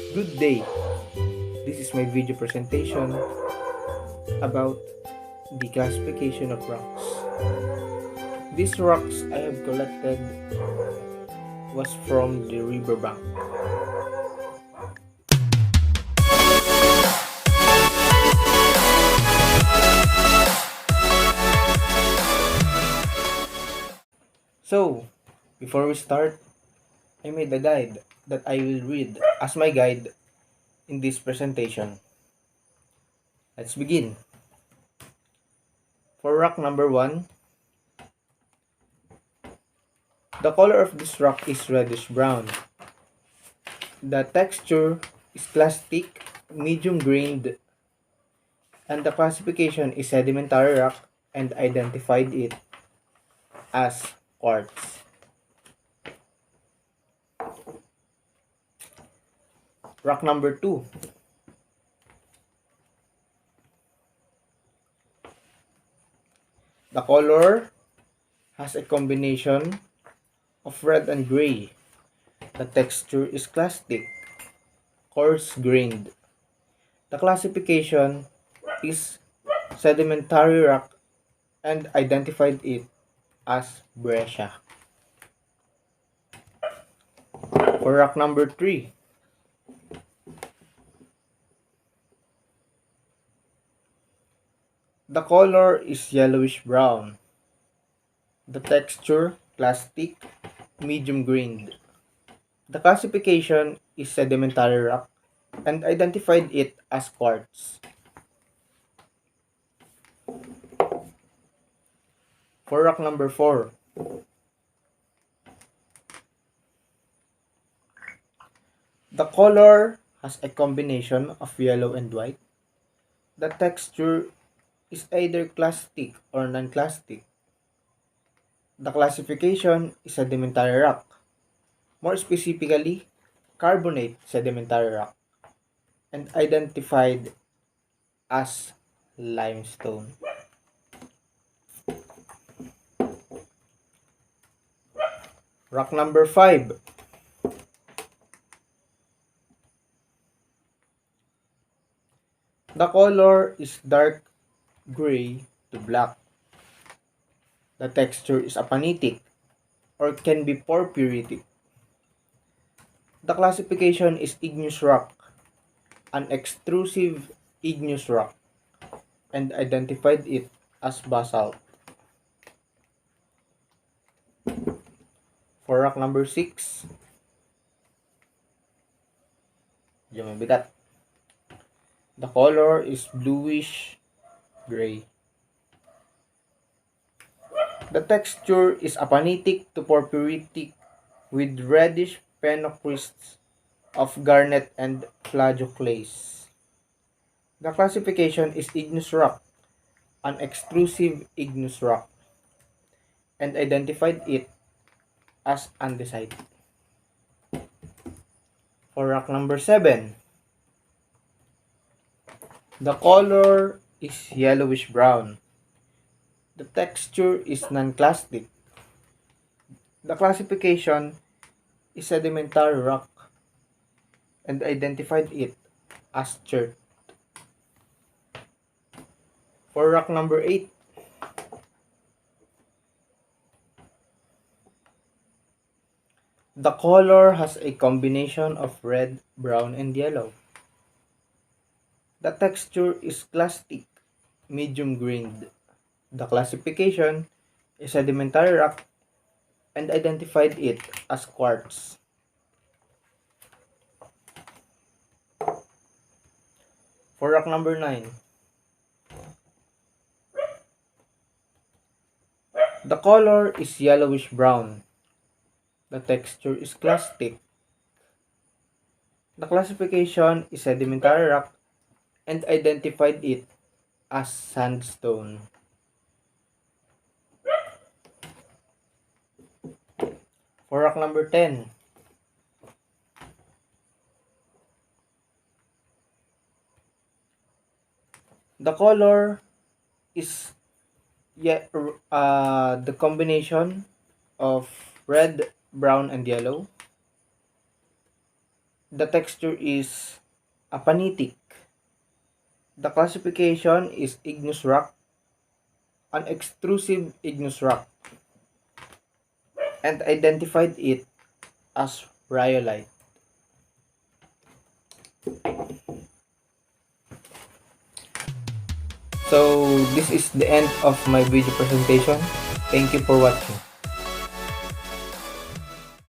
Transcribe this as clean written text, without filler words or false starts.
Good day. This is my video presentation about the classification of rocks. These rocks I have collected was from the riverbank. So, before we start, I made a guide that I will read as my guide in this presentation. Let's begin. For rock number 1, the color of this rock is reddish brown. The texture is clastic, medium grained, and the classification is sedimentary rock and identified it as quartz. Rock number 2. The color has a combination of red and gray. The texture is clastic, coarse grained. The classification is sedimentary rock and identified it as breccia. For rock number 3, the color is yellowish brown. The texture clastic, medium grained. The classification is sedimentary rock and identified it as quartz. For rock number 4, the color has a combination of yellow and white. The texture is either clastic or non-clastic. The classification is sedimentary rock, more specifically, carbonate sedimentary rock, and identified as limestone. Rock number 5. The color is dark gray to black. The texture is apanitic or can be porphyritic. The classification is igneous rock, an extrusive igneous rock, and identified it as basalt. For rock number 6, medyo mabigat. The color is bluish gray. The texture is apanitic to porphyritic with reddish phenocrysts of garnet and plagioclase. The classification is igneous rock, an extrusive igneous rock, and identified it as andesite. For rock number 7, the color is yellowish brown. The texture is non-clastic. The classification is sedimentary rock and identified it as chert. For rock number 8, the color has a combination of red, brown, and yellow. The texture is clastic, medium grained. The classification is sedimentary rock and identified it as quartz. For rock number 9, the color is yellowish brown. The texture is clastic. The classification is sedimentary rock and identified it as sandstone. For rock number 10, the color is the combination of red, brown, and yellow. The texture is apanitic. The classification is igneous rock, an extrusive igneous rock, and identified it as rhyolite. So this is the end of my video presentation. Thank you for watching.